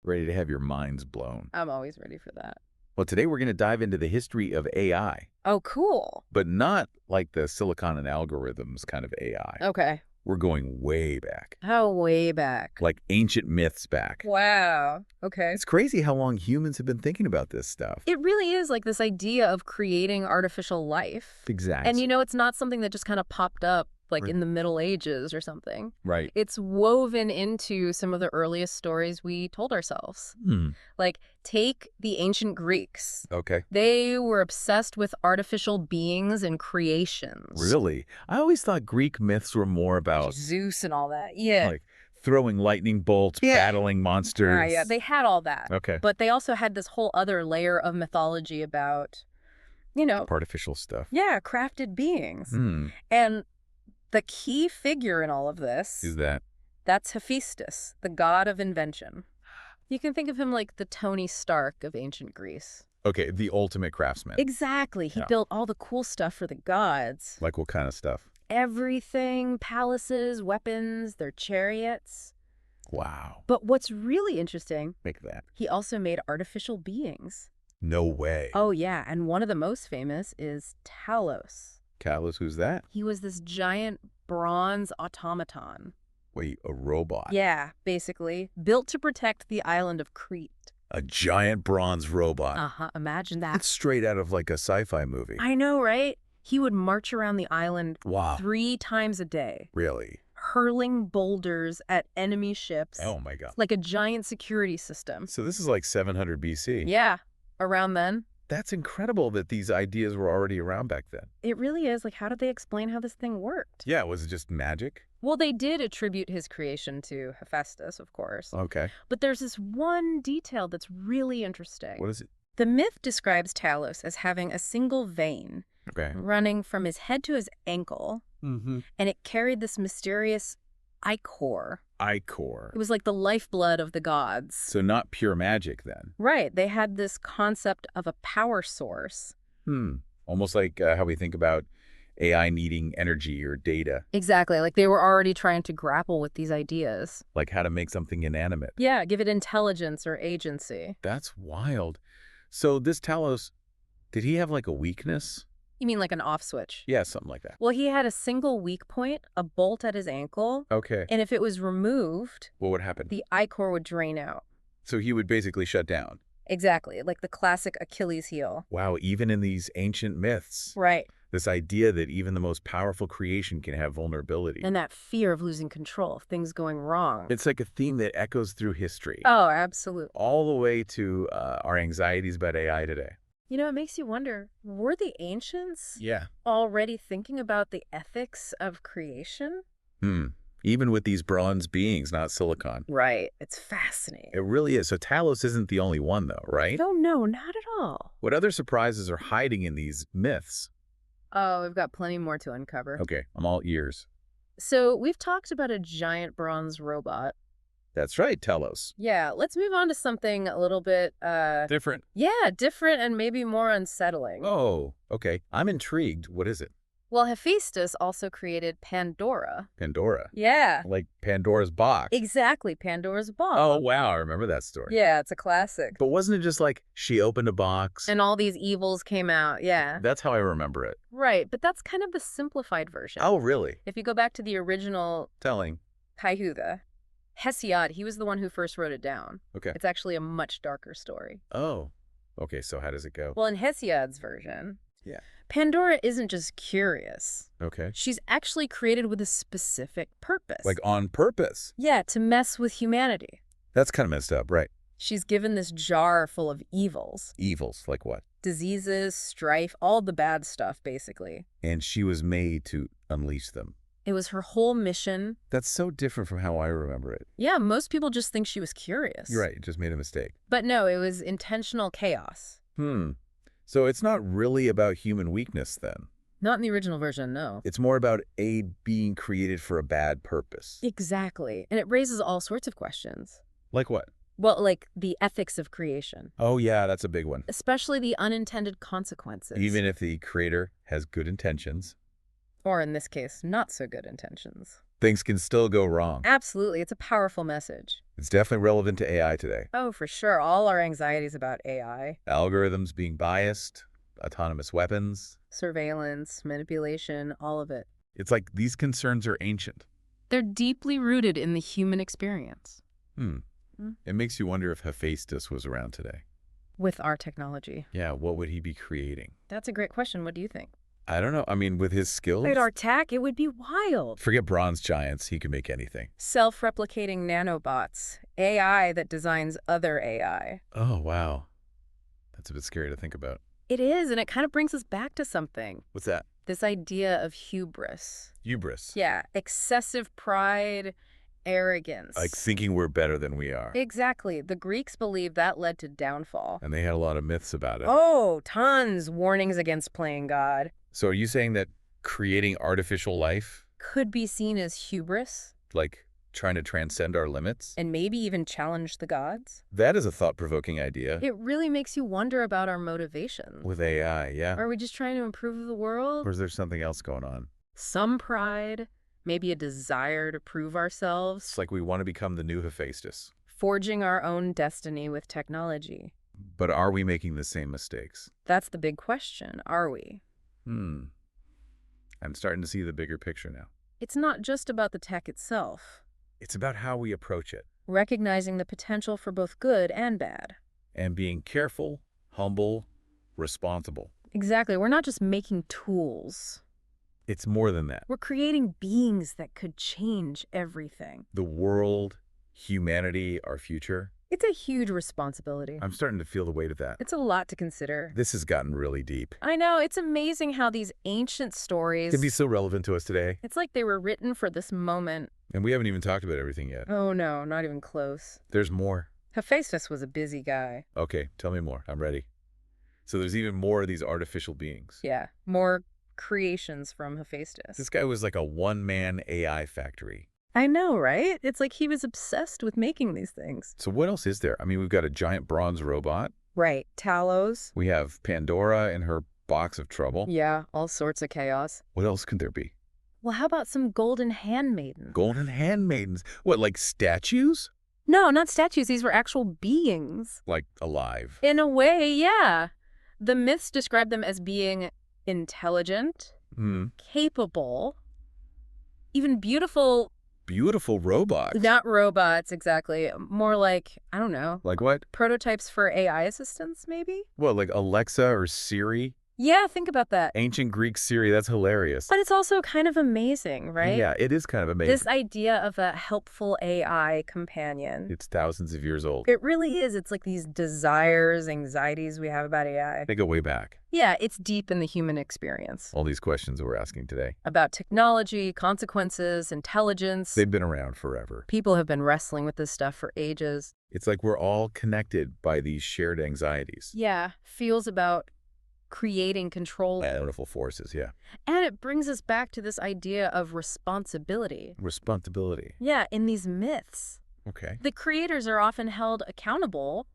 Ready to have your minds blown. I'm always ready for that. Well, today we're going to dive into the history of AI, Oh, cool. but not like the silicon and algorithms kind of AI. Okay. We're going way back, How way back? like ancient myths back. Wow. Okay. It's crazy how long humans have been thinking about this stuff. It really is like this idea of creating artificial life. Exactly. And it's not something that just kind of popped up like Right. in the Middle Ages or something. Right. It's woven into some of the earliest stories we told ourselves. Hmm. Like, take the ancient Greeks. Okay. They were obsessed with artificial beings and creations. Really? I always thought Greek myths were more about Zeus and all that. Yeah. like throwing lightning bolts, Yeah. battling monsters. Yeah, they had all that. Okay. But they also had this whole other layer of mythology about, Artificial stuff. crafted beings. Hmm. And the key figure in all of this, Is that? that's Hephaestus, the god of invention. You can think of him like the Tony Stark of ancient Greece. Okay, the ultimate craftsman. Exactly. He Yeah. built all the cool stuff for the gods. Like what kind of stuff? Everything, palaces, weapons, their chariots. Wow. But what's really interesting, Make that. he also made artificial beings. No way. Oh, yeah, and one of the most famous is Talos. Talos, who's that? He was this giant bronze automaton. Wait, a robot. Yeah, basically, built to protect the island of Crete. A giant bronze robot. Uh-huh, imagine that. That's straight out of like a sci-fi movie. I know, right? He would march around the island Wow. 3 times a day, Really? hurling boulders at enemy ships. Oh my God. Like a giant security system. So this is like 700 BC. Yeah, around then. That's incredible that these ideas were already around back then. It really is. Like, how did they explain how this thing worked? Yeah, was it just magic? Well, they did attribute his creation to Hephaestus, of course. Okay. But there's this one detail that's really interesting. What is it? The myth describes Talos as having a single vein Okay. running from his head to his ankle, Mm-hmm. and it carried this mysterious ichor. Ichor. It was like the lifeblood of the gods. So not pure magic then. Right. They had this concept of a power source. Almost like how we think about AI needing energy or data, Exactly. Like they were already trying to grapple with these ideas. like how to make something inanimate. Yeah, give it intelligence or agency. That's wild. So this Talos, did he have like a weakness? You mean like an off switch? Yeah, something like that. Well, he had a single weak point, a bolt at his ankle, Okay. and if it was removed, What would happen? the ichor would drain out. So he would basically shut down. Exactly, like the classic Achilles heel. Wow, even in these ancient myths, Right. this idea that even the most powerful creation can have vulnerability. And that fear of losing control, of things going wrong. It's like a theme that echoes through history, Oh, absolutely. all the way to our anxieties about AI today. It makes you wonder, were the ancients Yeah. already thinking about the ethics of creation? Even with these bronze beings, not silicon. Right. It's fascinating. It really is. So Talos isn't the only one, though, right? Oh, no, not at all. What other surprises are hiding in these myths? Oh, we've got plenty more to uncover. Okay, I'm all ears. So we've talked about a giant bronze robot. That's right, Talos. Yeah, let's move on to something a little bit, Different. different and maybe more unsettling. Oh, okay. I'm intrigued. What is it? Well, Hephaestus also created Pandora. Pandora. Yeah, Like Pandora's box. exactly. Pandora's box. Oh, wow. I remember that story. Yeah, it's a classic. But wasn't it just like she opened a box? And all these evils came out, yeah. That's how I remember it. Right, but that's kind of the simplified version. Oh, really? If you go back to the original Telling. Cayuga, Hesiod, he was the one who first wrote it down. Okay. It's actually a much darker story. Oh. Okay, so how does it go? Well, in Hesiod's version, Yeah. Pandora isn't just curious. Okay. She's actually created with a specific purpose. Like on purpose. Yeah, to mess with humanity. That's kind of messed up, right? She's given this jar full of evils. Evils, like what? Diseases, strife, all the bad stuff, basically. And she was made to unleash them. It was her whole mission. That's so different from how I remember it. Yeah, most people just think she was curious. You're right, just made a mistake. But no, it was intentional chaos. So it's not really about human weakness then. Not in the original version, no. It's more about a being created for a bad purpose. Exactly. And it raises all sorts of questions. Like what? Well, like the ethics of creation, Oh yeah, that's a big one. especially the unintended consequences. Even if the creator has good intentions. Or in this case, not so good intentions. Things can still go wrong. Absolutely. It's a powerful message. It's definitely relevant to AI today. Oh, for sure. All our anxieties about AI, Algorithms being biased, autonomous weapons. surveillance, manipulation, all of it. It's like these concerns are ancient. They're deeply rooted in the human experience. Hmm. It makes you wonder if Hephaestus was around today. With our technology. Yeah, what would he be creating? That's a great question. What do you think? I don't know. I mean, with his skills, With our tech, it would be wild. forget bronze giants. He could make anything. Self-replicating nanobots, AI that designs other AI. Oh, wow. That's a bit scary to think about. It is, and it kind of brings us back to something. What's that? This idea of hubris. Hubris. Yeah, excessive pride, arrogance. Like thinking we're better than we are. Exactly. The Greeks believed that led to downfall. And they had a lot of myths about it. Oh, tons. Warnings against playing God. So are you saying that creating artificial life, Could be seen as hubris, like trying to transcend our limits? and maybe even challenge the gods? That is a thought-provoking idea. It really makes you wonder about our motivations. With AI, yeah. Are we just trying to improve the world? Or is there something else going on? Some pride, maybe a desire to prove ourselves, It's like we want to become the new Hephaestus. forging our own destiny with technology. But are we making the same mistakes? That's the big question, are we? I'm starting to see the bigger picture now. It's not just about the tech itself. It's about how we approach it. Recognizing the potential for both good and bad. And being careful, humble, responsible. Exactly. We're not just making tools. It's more than that. We're creating beings that could change everything. The world, humanity, our future. It's a huge responsibility. I'm starting to feel the weight of that. It's a lot to consider. This has gotten really deep. I know. It's amazing how these ancient stories... Can be so relevant to us today. It's like they were written for this moment. And we haven't even talked about everything yet. Oh no, not even close. There's more. Hephaestus was a busy guy. Okay, tell me more. I'm ready. So there's even more of these artificial beings. Yeah, more creations from Hephaestus. This guy was like a one-man AI factory. I know, right? It's like he was obsessed with making these things. So what else is there? I mean, we've got a giant bronze robot. Right. Talos. We have Pandora and her box of trouble. Yeah, all sorts of chaos. What else could there be? Well, how about some golden handmaidens? Golden handmaidens. What, like statues? No, not statues. These were actual beings. Like alive. In a way, yeah. The myths describe them as being intelligent, capable, even beautiful. Beautiful robots. Not robots, exactly. More like, I don't know. Like what? Prototypes for AI assistants, maybe? What, like Alexa or Siri? Yeah, think about that. Ancient Greek Siri, that's hilarious. But it's also kind of amazing, right? Yeah, it is kind of amazing. This idea of a helpful AI companion. It's thousands of years old. It really is. It's like these desires, anxieties we have about AI. They go way back. Yeah, it's deep in the human experience. All these questions we're asking today. About technology, consequences, intelligence. They've been around forever. People have been wrestling with this stuff for ages. It's like we're all connected by these shared anxieties. Yeah, feels about creating control. Powerful forces, yeah. And it brings us back to this idea of responsibility. Responsibility. Yeah, in these myths. Okay. The creators are often held accountable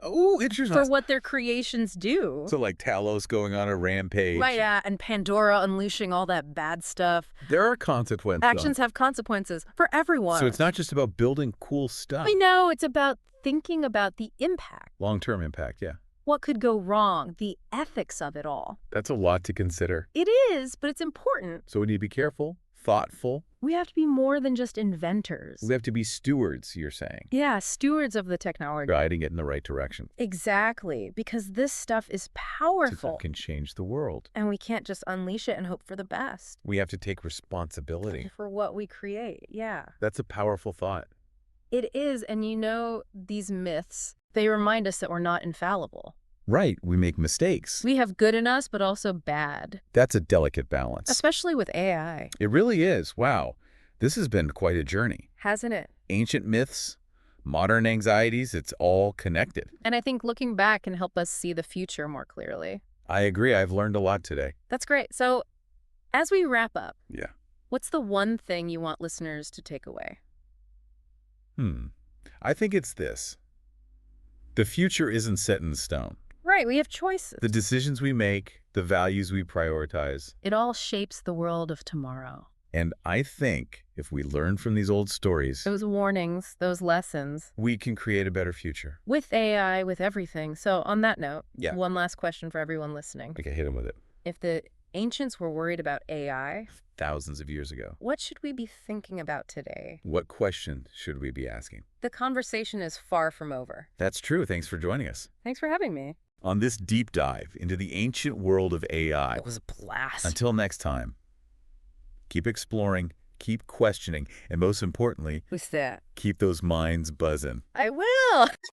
Oh, interesting. for what their creations do. So like Talos going on a rampage. Right, yeah, and Pandora unleashing all that bad stuff. There are consequences. Actions have consequences for everyone. So it's not just about building cool stuff. I know, it's about thinking about the impact. Long-term impact, yeah. What could go wrong, the ethics of it all. That's a lot to consider. It is, but it's important. So we need to be careful, thoughtful. We have to be more than just inventors. We have to be stewards, you're saying. Yeah, stewards of the technology. Guiding it in the right direction. Exactly, because this stuff is powerful. It can change the world. And we can't just unleash it and hope for the best. We have to take responsibility. For what we create, yeah. That's a powerful thought. It is, and you know, these myths, they remind us that we're not infallible. Right, we make mistakes. We have good in us, but also bad. That's a delicate balance. Especially with AI. It really is. Wow. This has been quite a journey. Hasn't it? Ancient myths, modern anxieties, it's all connected. And I think looking back can help us see the future more clearly. I agree. I've learned a lot today. That's great. So, as we wrap up, Yeah. what's the one thing you want listeners to take away? I think it's this. The future isn't set in stone. Right, we have choices. The decisions we make, the values we prioritize, It all shapes the world of tomorrow. And I think if we learn from these old stories, Those warnings, those lessons. we can create a better future. With AI, with everything. So on that note, Yeah. one last question for everyone listening. Okay, hit him with it. If the ancients were worried about AI, Thousands of years ago. what should we be thinking about today? What question should we be asking? The conversation is far from over. That's true. Thanks for joining us. Thanks for having me. On this deep dive into the ancient world of AI. It was a blast. Until next time, keep exploring, keep questioning, and most importantly, Who's that? keep those minds buzzing. I will.